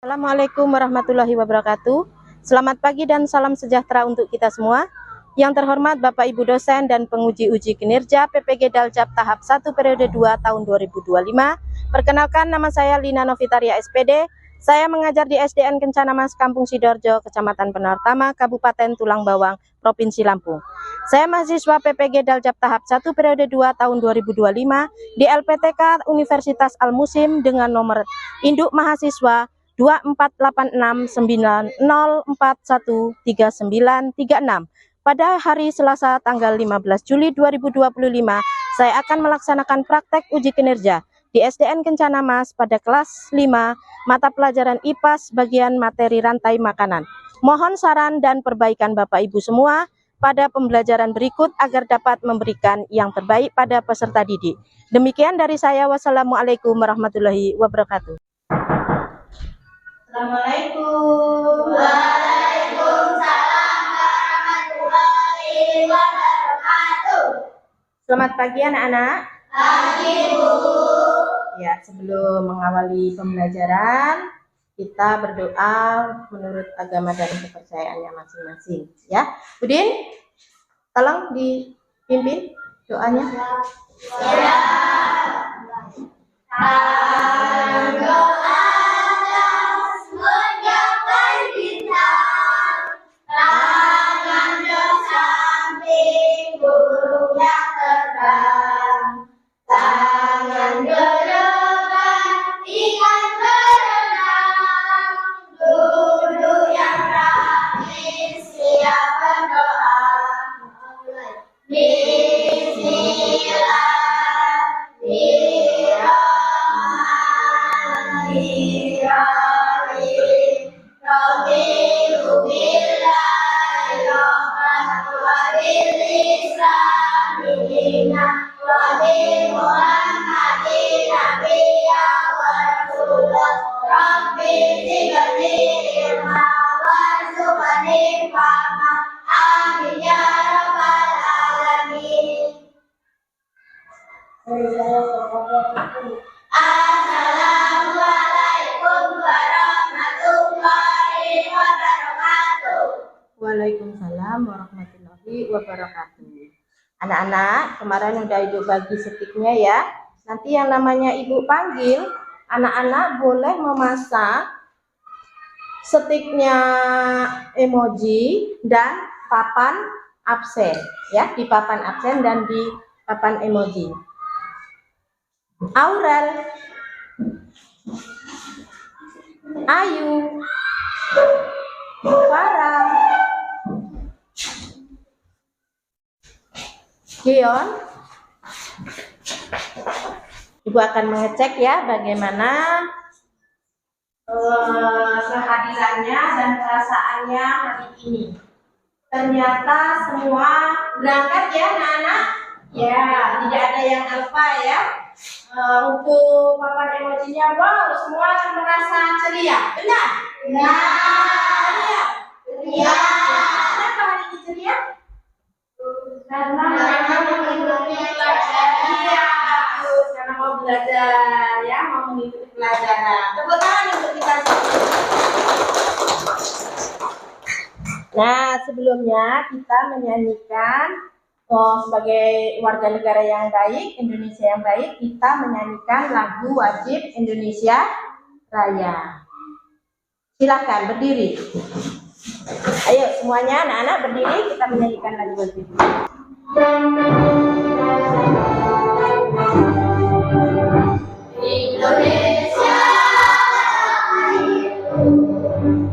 Assalamualaikum warahmatullahi wabarakatuh. Selamat pagi dan salam sejahtera untuk kita semua. Yang terhormat Bapak Ibu dosen dan penguji uji kinerja PPG Daljab tahap 1 periode 2 tahun 2025. Perkenalkan, nama saya Lina Novitaria SPD. Saya mengajar di SDN Kencana Mas Kampung Sidoarjo, Kecamatan Penartama, Kabupaten Tulang Bawang, Provinsi Lampung. Saya mahasiswa PPG Daljab tahap 1 periode 2 tahun 2025 di LPTK Universitas Al Musim dengan nomor induk mahasiswa 248690413936. Pada hari Selasa tanggal 15 Juli 2025, saya akan melaksanakan praktek uji kinerja di SDN Kencana Mas pada kelas 5 mata pelajaran IPAS bagian materi rantai makanan. Mohon saran dan perbaikan Bapak Ibu semua pada pembelajaran berikut agar dapat memberikan yang terbaik pada peserta didik. Demikian dari saya. Wassalamualaikum warahmatullahi wabarakatuh. Assalamualaikum. Waalaikumsalam warahmatullahi wabarakatuh. Selamat pagi anak-anak. Pagi, Bu. Ya, sebelum mengawali pembelajaran, kita berdoa menurut agama dan kepercayaannya masing-masing. Ya, Udin, tolong dipimpin doanya. Ya. Doa atas mencapai bintang, tangan samping burung yang terbang, tangan gedepan ikan berenang, duduk yang rapi siap berdoa. Amin ya rabbal alamin. Assalamualaikum warahmatullahi wabarakatuh. Waalaikumsalam warahmatullahi wabarakatuh. Anak-anak, kemarin udah Ibu bagi stiknya ya. Nanti yang namanya Ibu panggil, anak-anak boleh memasak stiknya emoji dan papan absen ya, di papan absen dan di papan emoji. Aurel, Ayu, Farah, Gion. Ibu akan mengecek ya bagaimana kehadirannya dan perasaannya hari ini. Ternyata semua berangkat ya anak-anak. Ya, tidak ada yang alfa ya. Untuk papan emojinya, wow, semua merasa ceria. Benar? Benar. Ceria. Kenapa hari ini ceria? Karena mengikuti pelajaran. Iya, bagus. Karena mau belajar ya, mau mengikuti pelajaran. Tepuk tangan untuk kita semua. Nah, sebelumnya kita menyanyikan sebagai warga negara yang baik, Indonesia yang baik, kita menyanyikan lagu wajib Indonesia Raya. Silakan berdiri. Ayo semuanya anak-anak berdiri, kita menyanyikan lagu wajib. Indonesia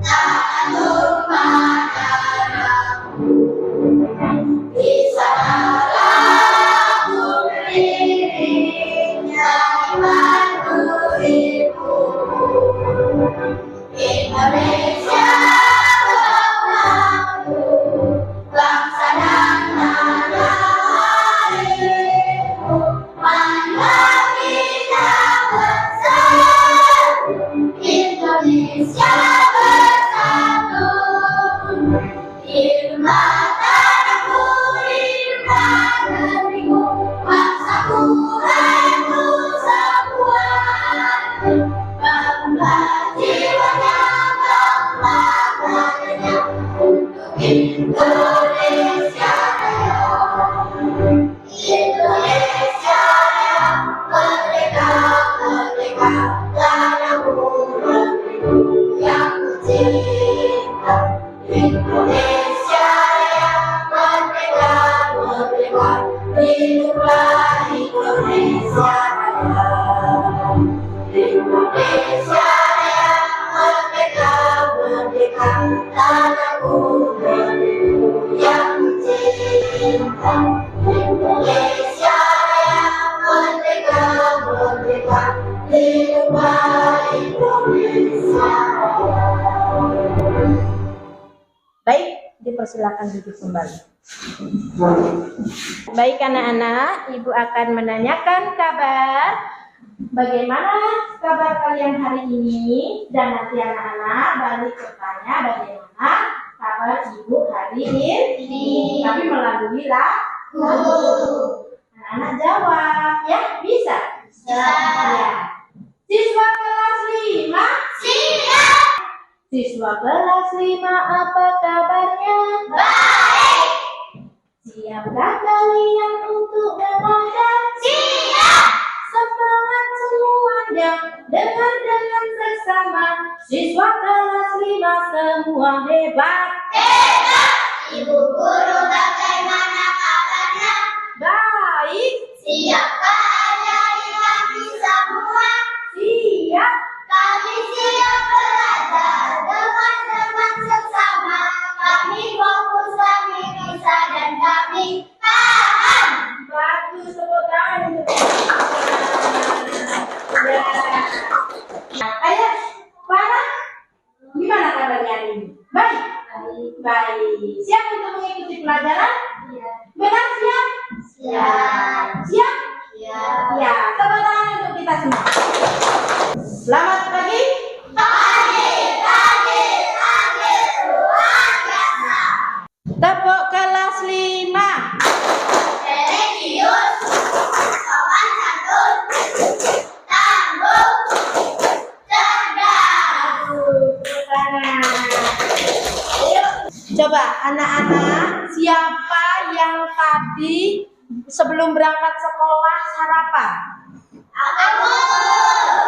tak lupa darahmu, di sanalah berdirinya 50.000. Indonesia bangsamu, bangsa dan tanah airmu, marilah kita bersatu, Indonesia bersatu. Irma tanahku, irma negeriku, bangsaku dan nusa buatku, bangga jiwanya Indonesia Raya, Indonesia Raya, merdeka, merdeka, tanahku negeriku yang kucinta. Indonesia Raya, merdeka, merdeka, hiduplah Indonesia Raya. Indonesia Raya, merdeka, merdeka, tanahku negeriku yang kucinta. Indonesia Raya, merdeka, merdeka, hiduplah Indonesia Raya. Baik, dipersilakan duduk kembali. Baik anak-anak, Ibu akan menanyakan kabar. Bagaimana kabar kalian hari ini? Dan nanti anak-anak balik bertanya bagaimana kabar Ibu hari ini. Tapi melalui lagu. Anak-anak jawab, ya bisa? Ya. Siswa kelas 5? Siap. Siswa kelas 5 apa kabarnya? Baik. Siapkah kalian untuk belajar? Siap. Semangat semuanya, dengar dengan seksama. Siswa kelas 5 semua hebat. Hebat. Ibu guru bagaimana kabarnya? Baik, Siapkah ajari kami semua? siap. Kami siap belajar dengan teman sesama. Kami fokus, kami bisa, dan kami paham. Bagus, tepuk tangan untuk ya. Nah, ayo, Farah, gimana kabarnya hari ini? Baik? Baik. Siap untuk mengikuti pelajaran? Benar siap? Siap. Siap? Siap. Ya, tepuk tangan untuk kita semua. Selamat pagi. Pagi, pagi, pagi, luar biasa. Tepuk kelas 5. Religius, sopan santun, tangguh, cerdas. Tepuk tangan. Ayo, coba anak-anak, siapa yang tadi sebelum berangkat sekolah sarapan? Aku.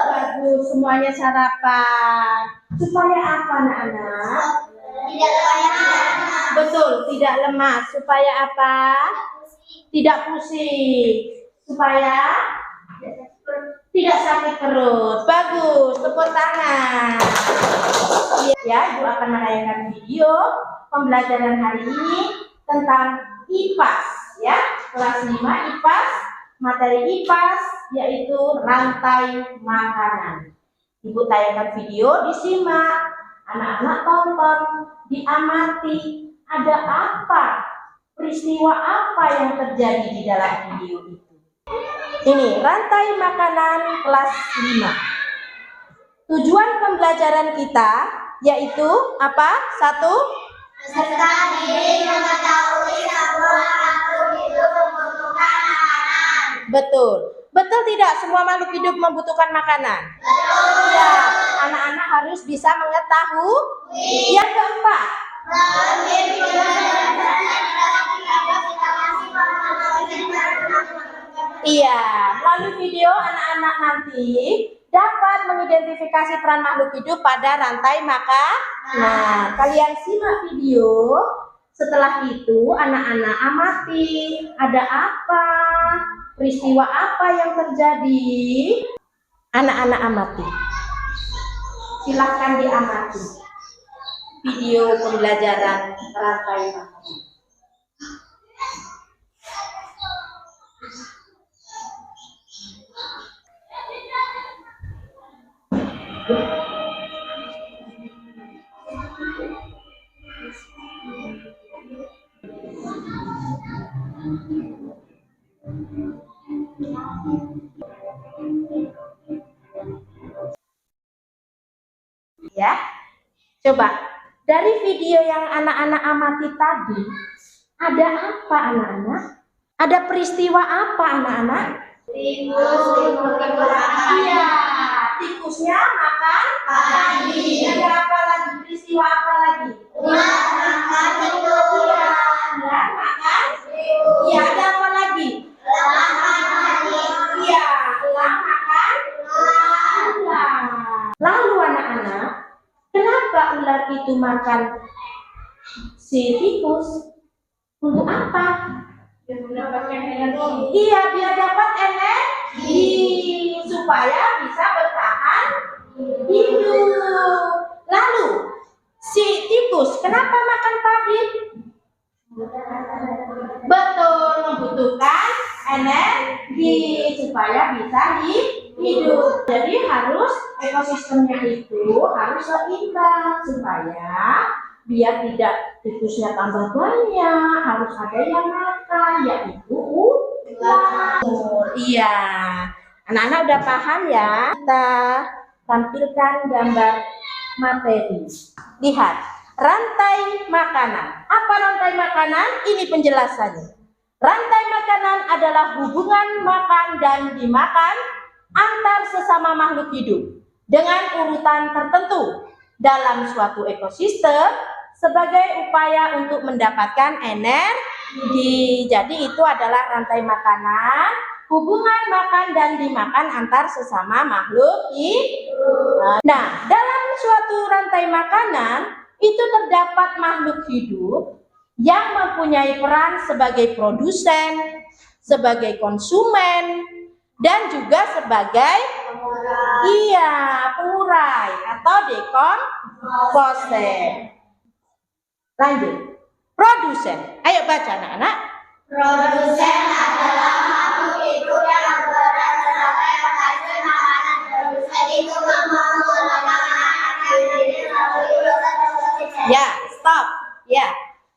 Bagus, semuanya sarapan. Supaya apa anak-anak? Tidak banyak. Betul, tidak lemas. Supaya apa? Tidak pusing. Supaya tidak sakit perut. Bagus, tepuk tangan. Ya, Ibu akan menayangkan video pembelajaran hari ini tentang IPAS. Ya, kelas 5 IPAS. Materi IPAS yaitu rantai makanan. Ibu tayangkan video, disimak. Anak-anak tonton, diamati. Ada apa? Peristiwa apa yang terjadi di dalam video itu? Ini rantai makanan kelas 5. Tujuan pembelajaran kita yaitu apa? 1. Peserta didik mengetahui sebuah makhluk hidup membutuhkan makanan. Betul. Betul tidak semua makhluk hidup membutuhkan makanan? Betul. Ya, anak-anak harus bisa mengetahui. Yang keempat, iya, melalui video anak-anak nanti dapat mengidentifikasi peran makhluk hidup pada rantai makanan. Nah, kalian simak video. Setelah itu anak-anak amati ada apa, peristiwa apa yang terjadi. Anak-anak amati. Silahkan diamati video pembelajaran rantai makanan. Ya, coba dari video yang anak-anak amati tadi, ada apa anak-anak? Ada peristiwa apa anak-anak? Tikus Iya, tikusnya makan pagi. Ada apa lagi? Peristiwa apa lagi? makan tikus. Kenapa ular itu makan si tikus? Untuk apa? Biar mendapatkan energi. Iya, biar dapat energi supaya bisa bertahan hidup. Lalu si tikus kenapa makan padi? Betul, membutuhkan energi supaya bisa hidup. Jadi harus ekosistemnya itu harus seimbang supaya biar tidak tikusnya tambah banyak, harus ada yang makan, yaitu ular. Iya, anak-anak udah paham ya? Kita tampilkan gambar materi. Lihat, rantai makanan. Apa rantai makanan? Ini penjelasannya. Rantai makanan adalah hubungan makan dan dimakan antar sesama makhluk hidup dengan urutan tertentu dalam suatu ekosistem sebagai upaya untuk mendapatkan energi. Jadi itu adalah rantai makanan, hubungan makan dan dimakan antar sesama makhluk hidup. Nah, dalam suatu rantai makanan itu terdapat makhluk hidup yang mempunyai peran sebagai produsen, sebagai konsumen, dan juga sebagai pengurai atau dekomposer. Lanjut, produsen. Ayo baca anak-anak. Produsen adalah makhluk hidup yang berperan sebagai penghasil makanan. Produsen itu mengelola makanan yang melalui proses produksi. Ya, stop. Ya.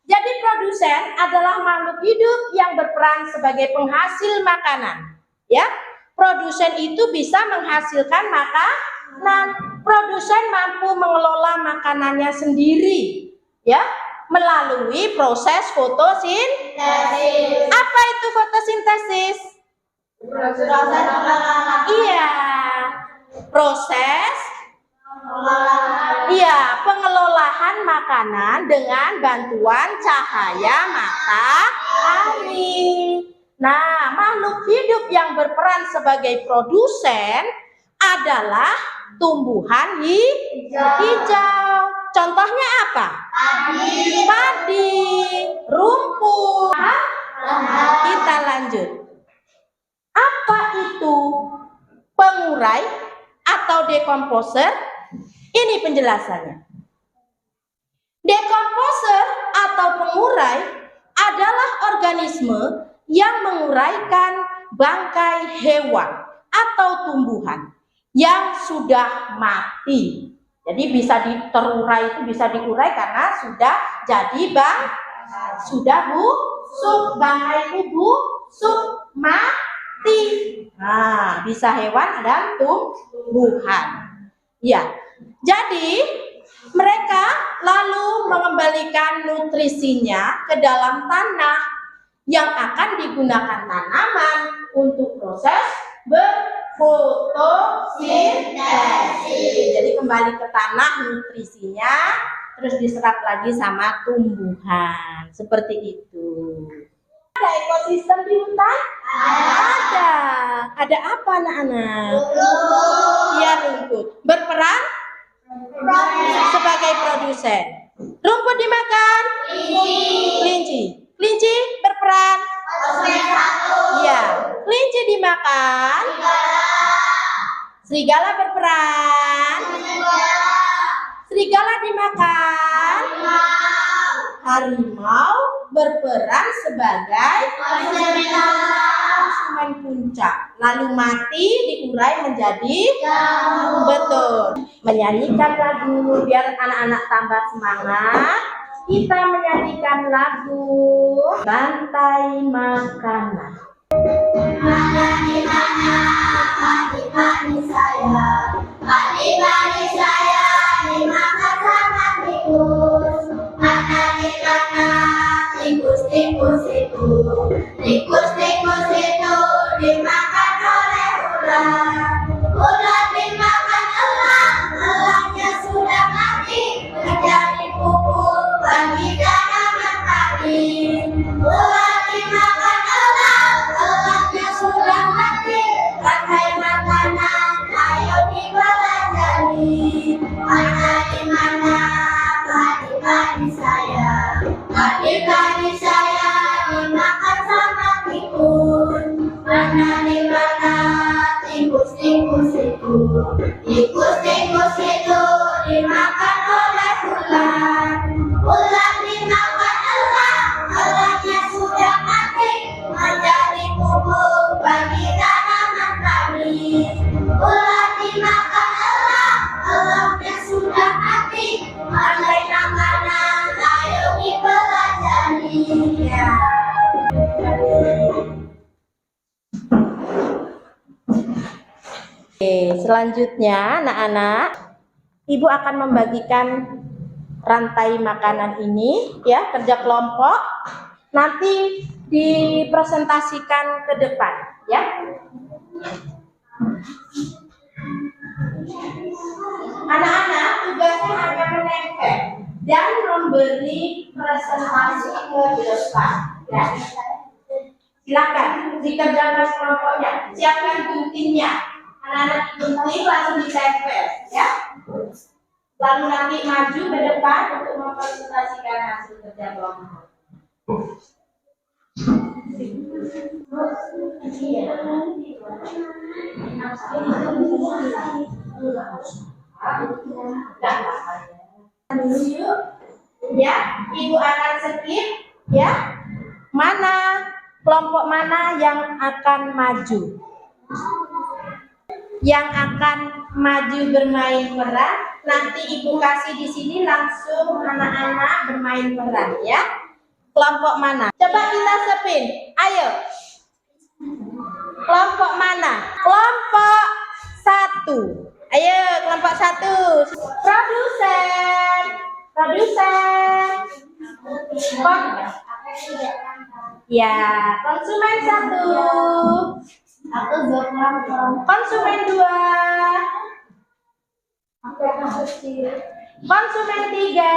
Jadi produsen adalah makhluk hidup yang berperan sebagai penghasil makanan. Ya. Produsen itu bisa menghasilkan makanan. Produsen mampu mengelola makanannya sendiri. Ya. Melalui proses fotosintesis. Apa itu fotosintesis? Proses pengolahan. Iya, proses pengelolaan makanan dengan bantuan cahaya matahari. Nah, makhluk hidup yang berperan sebagai produsen adalah tumbuhan hijau. Contohnya apa? Padi, rumput. Kita lanjut. Apa itu pengurai atau dekomposer? Ini penjelasannya. Dekomposer atau pengurai adalah organisme yang menguraikan bangkai hewan atau tumbuhan yang sudah mati. Jadi bisa diterurai, itu bisa diurai karena sudah jadi sudah busuk, bangkai itu busuk, mati. Nah, bisa hewan dan tumbuhan. Ya, jadi mereka lalu mengembalikan nutrisinya ke dalam tanah yang akan digunakan tanaman untuk proses berfotosintesis. Jadi kembali ke tanah nutrisinya, terus diserap lagi sama tumbuhan. Seperti itu. Ada ekosistem di hutan? Ada. Ada apa anak-anak? Ya, rumput. Berperan sebagai produsen. Rumput dimakan? Kelinci. Kelinci berperan? Iya. Kelinci dimakan? Serigala berperan? Serigala dimakan? Harimau berperan sebagai konsumen puncak, lalu mati diurai menjadi betul. Menyanyikan lagu biar anak-anak tambah semangat. Kita menyanyikan lagu Rantai Makanan. Mani saya, mani saya dimakan sama tikus. Tikus itu dimakan oleh ular. Ular dimakan elang, elangnya sudah mati menjadi pupuk bagi tanaman padi. Ular dimakan elang, elangnya sudah mati rantai makanan, ayo dipelajari. Adik-adik saya dimakan sama tikus. Mana di mana tikus-tikus itu? Tikus-tikus itu dimakan oleh ular. Ular dimakan elang, elangnya sudah mati menjadi bubur bagi tanaman kami. Ular dimakan elang, elangnya sudah mati menjadi makanan. Ayo dipelajari ya. Oke, selanjutnya anak-anak, Ibu akan membagikan rantai makanan ini ya, kerja kelompok. Nanti dipresentasikan ke depan ya. Anak-anak tugasnya hanya menempel dan memberi presentasi ke depan ya. Silakan dikerjakan kelompoknya, siapkan guntingnya. Anak-anak gunting langsung ditempel ya. Lalu nanti maju ke depan untuk mempresentasikan hasil kerja kelompok. Ya, Ibu akan skip ya. Mana kelompok mana yang akan maju? Yang akan maju bermain peran, nanti Ibu kasih di sini langsung anak-anak bermain peran ya. Kelompok mana? Coba kita sepin. Ayo. Kelompok mana? Kelompok 1. Ayo, kelompok 1. Produsen. Ya, konsumen 1. Konsumen 2. Konsumen 3.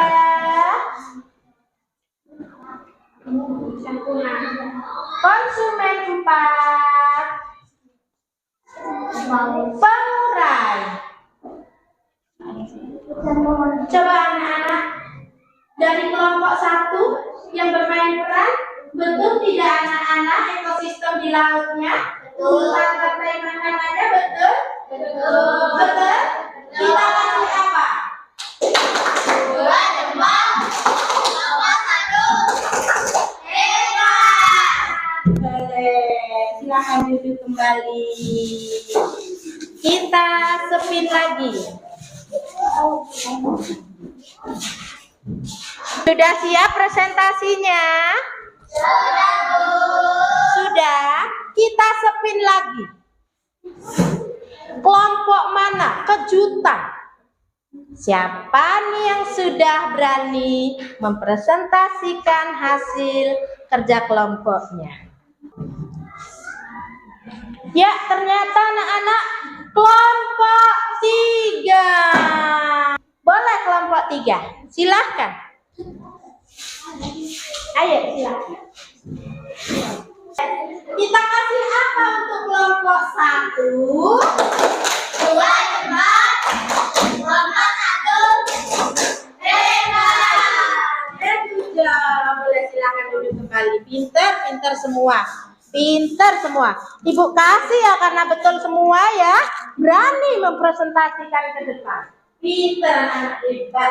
Konsumen 4. Pengurai. Coba anak-anak dari kelompok 1 yang bermain peran, betul tidak anak-anak ekosistem di lautnya? Betul. Rantai makanan aja betul? Betul. Betul. Kita kasih apa? Dua jempol, nomor 1. Hebat. Boleh. Silakan duduk kembali. Kita sepin lagi. Sudah siap presentasinya? Sudah. Kita sepin lagi. Kelompok mana? Kejutan. Siapa nih yang sudah berani mempresentasikan hasil kerja kelompoknya? Ya, ternyata anak-anak kelompok 3. Boleh kelompok 3. Silahkan. Ayo, silahkan. Kita kasih apa untuk kelompok 1? Dua jempol, nomor 1. Hebat. Sudah, boleh silakan duduk kembali. Pinter semua. Pinter semua. Ibu kasih ya karena betul semua ya. Berani mempresentasikan ke depan. Pinter anak hebat.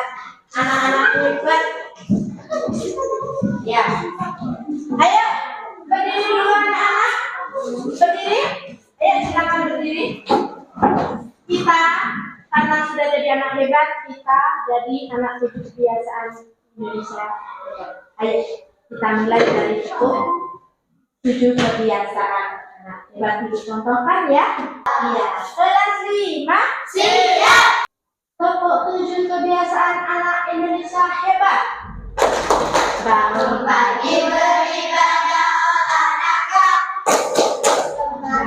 Anak-anak hebat. Ya. Ayo, berdiri dulu anak-anak. Berdiri. Ayo silakan berdiri. Kita karena sudah jadi anak hebat, kita jadi anak hidup kebiasaan Indonesia. Ayo kita mulai dari itu. 7 kebiasaan anak hebat hidup. Contohkan ya. Iya. Kelas 5. Siap. Kelompok 7 kebiasaan anak Indonesia hebat. Bangun pagi beribadah olahraga,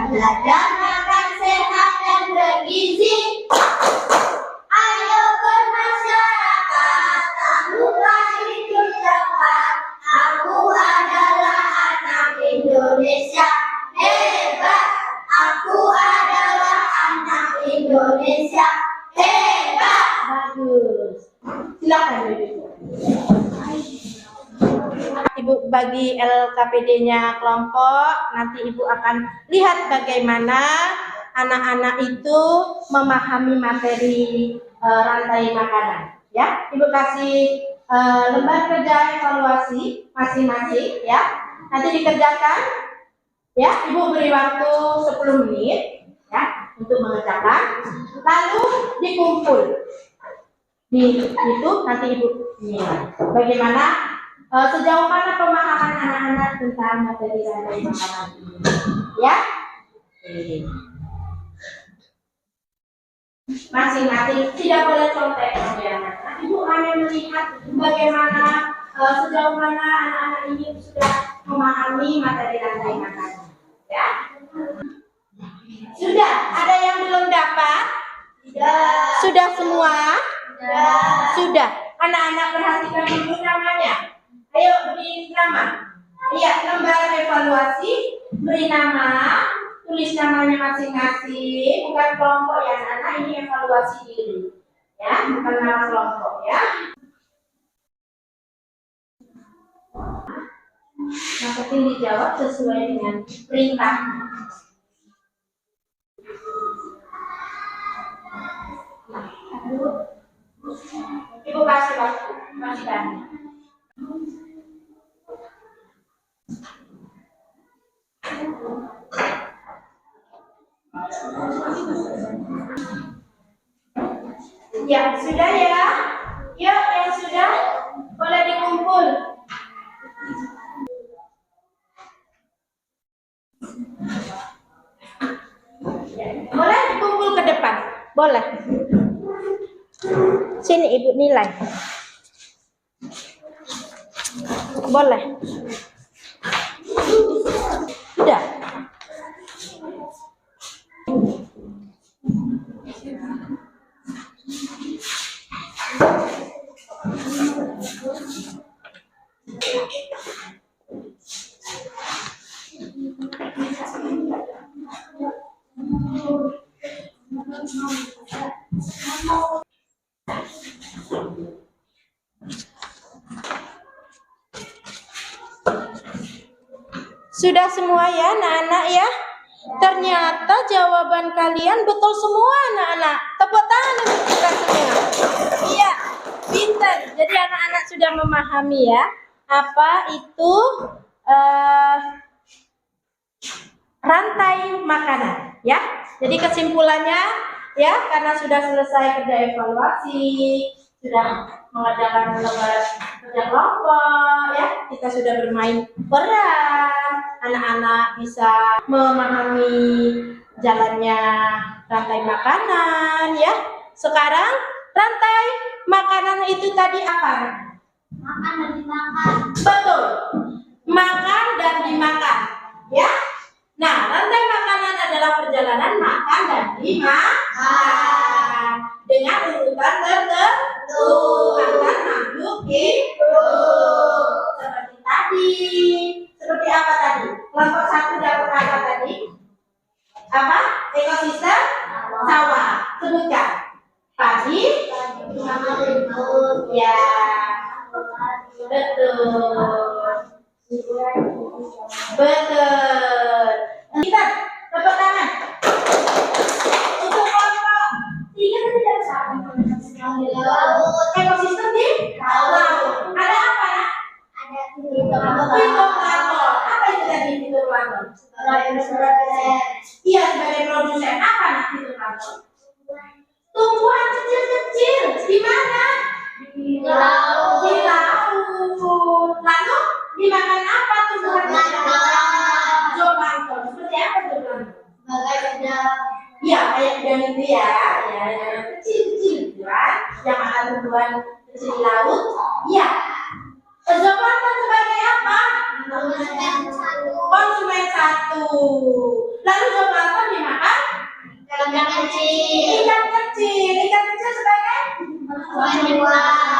belajar makan sehat dan bergizi. Ayo bermasyarakat, tak lupa hidup cepat. Aku adalah anak Indonesia hebat. Aku adalah anak Indonesia hebat. Bagus. Silakan duduk. bagi LKPD-nya kelompok, nanti Ibu akan lihat bagaimana anak-anak itu memahami materi rantai makanan. Ya, Ibu kasih lembar kerja evaluasi masing-masing ya. Nanti dikerjakan. Ya, Ibu beri waktu 10 menit ya untuk mengerjakan. Lalu dikumpul. Di itu nanti Ibu nilai. Bagaimana sejauh mana pemahaman anak-anak tentang materi rantai makanan ini. Ya. Masing-masing tidak boleh contek ya. Ibu hanya melihat bagaimana sejauh mana anak-anak ini sudah memahami materi rantai makanan. Ya. Sudah, ada yang belum dapat? Sudah semua? Sudah. Anak-anak perhatikan dulu namanya. Ayo beri nama. Iya, lembar evaluasi, beri nama. Tulis namanya masing-masing, bukan kelompok ya anak-anak, ini evaluasi diri. Ya, bukan nama kelompok ya. Maka dijawab sesuai dengan perintah. Ibu kasih waktu, kasih tanya. Ya, sudah ya. Yuk, yang sudah boleh dikumpul. Boleh dikumpul ke depan. Boleh. Sini Ibu nilai. Boleh. Sudah. Sudah semua ya anak-anak ya. Ternyata jawaban kalian betul semua anak-anak. Tepuk tangan untuk kita semua. Iya, pintar. Jadi anak-anak sudah memahami ya apa itu rantai makanan ya. Jadi kesimpulannya ya, karena sudah selesai kerja evaluasi, sudah mengerjakan lembar kerja kelompok ya, kita sudah bermain peran, anak-anak bisa memahami jalannya rantai makanan ya. Sekarang rantai makanan itu tadi apa? Makan dan dimakan. Betul, makan dan dimakan ya. Nah, rantai makanan adalah perjalanan makan dan dimakan dengan urutan tertentu akan masuk hidup. Seperti tadi. Seperti apa tadi? Kelompok 1 dapat apa tadi? Apa? Ekosistem sawah. Sebutkan. Padi. Ya. Betul. Kita tepuk tangan. Untuk kelompok 3 tidak sama. Ekosistem di laut. Ada apa? Ada fitoplankton. Fitoplankton. Apa itu tadi fitoplankton? Iya, sebagai produsen. Apa fitoplankton? Tumbuhan kecil-kecil. Di mana? Di laut. Di laut. Lalu dimakan apa tumbuhan kecil? Zooplankton. Seperti apa zooplankton? Sebagai udang. Iya, kayak udang itu ya. Ya, yang kecil-kecil kan? Yang makan tumbuhan kecil di laut. Iya. Zooplankton sebagai apa? Konsumen satu. Lalu zooplankton dimakan? Ikan kecil. Ikan kecil. Ikan kecil sebagai? Konsumen 2.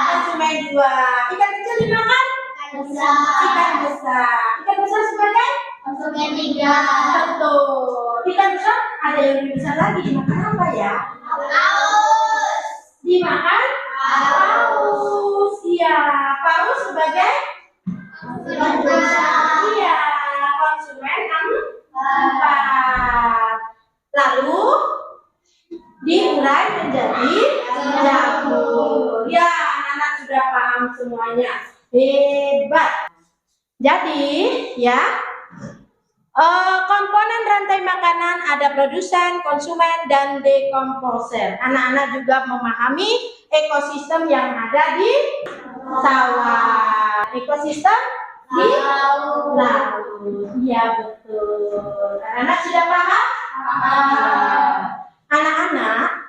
Konsumen 2. Ikan kecil dimakan? Ikan besar. Ikan besar. Ikan besar sebagai? Konsumen 3. Betul. Ikan besar ada yang lebih besar lagi. Dimakan apa ya? Paus. Dimakan? Paus. Iya. Paus sebagai? Iya, konsumen 4. Lalu diurai menjadi jamur. Ya, anak-anak sudah paham semuanya. Hebat. Jadi, ya, komponen rantai makanan ada produsen, konsumen, dan dekomposer. Anak-anak juga memahami ekosistem yang ada di sawah. Ekosistem di laut. Iya, betul. Anak-anak sudah paham? Anak-anak,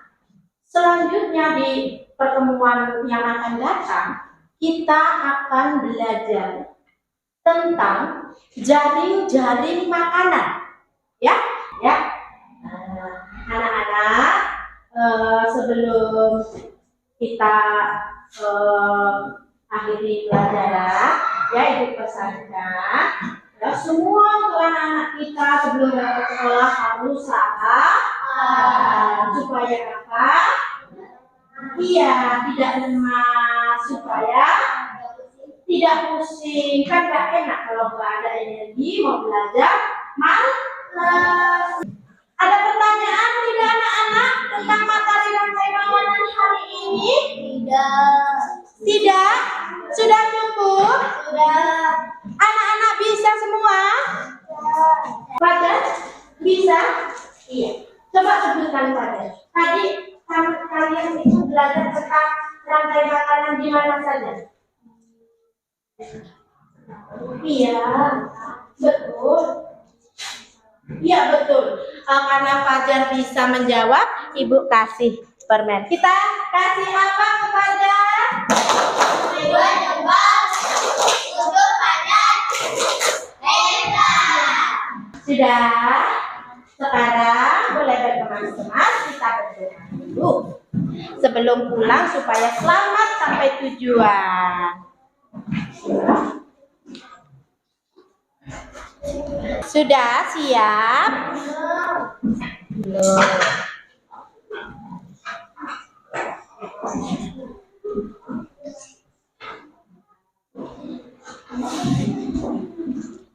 selanjutnya di pertemuan yang akan datang, kita akan belajar tentang jaring-jaring makanan, ya. Anak-anak, sebelum kita akhiri pelajaran, ya, Ibu pesankan, ya, semua untuk anak-anak kita sebelum berangkat sekolah harus supaya apa? Iya, tidak lemas, supaya tidak pusing. Kan gak enak kalau nggak ada energi mau belajar malas. Ada pertanyaan tidak anak-anak tentang materi rantai makanan hari ini? Tidak? Sudah cukup? Anak-anak bisa semua? Fajar? Bisa? Iya. Coba sebutkan Fajar. Tadi kalian itu belajar tentang rantai makanan di mana saja? Iya, betul. Iya, betul. Karena Fajar bisa menjawab, Ibu kasih permen. Kita kasih apa ke Fajar? Sudah. Sekarang boleh berkemas-kemas, kita berdoa dulu sebelum pulang supaya selamat sampai tujuan. Sudah siap? Belum.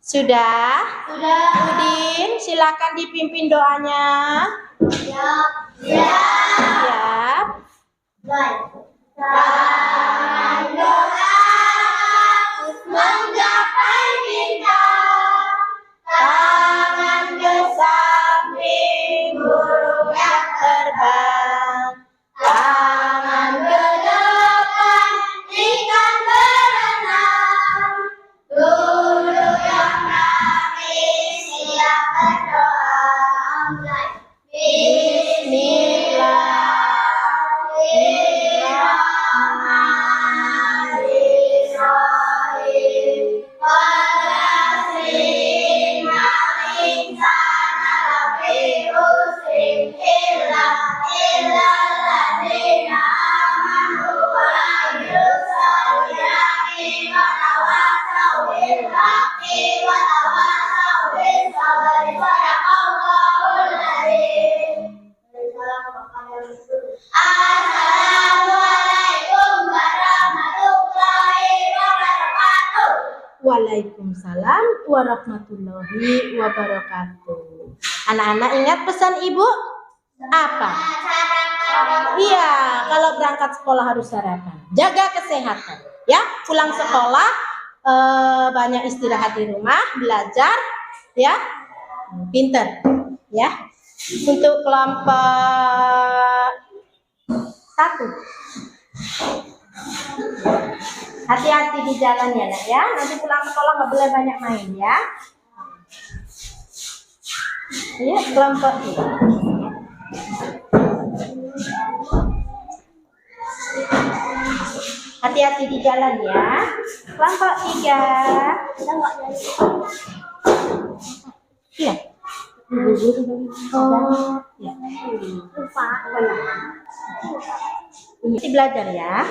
Sudah? Udin, silakan dipimpin doanya. Siap. Dan doa menggapai bintang, Tangan ke samping burung yang terbang, tangan ke depan ikan berenang, guru yang nangis siap berdoa. Assalamualaikum warahmatullahi wabarakatuh. Waalaikumsalam warahmatullahi wabarakatuh. Anak-anak ingat pesan ibu? Apa? Iya, kalau berangkat sekolah harus sarapan. Jaga kesehatan. Ya, pulang sekolah banyak istirahat di rumah, belajar, ya, pinter, ya. Untuk kelompok 1. Hati-hati di jalan ya, Nak, ya. Nanti pulang sekolah nggak boleh banyak main, ya. Iya, kelompok 2. Hati-hati di jalan ya. Kelompok 3. Iya. Oh, ya. Lupa. Ini belajar ya.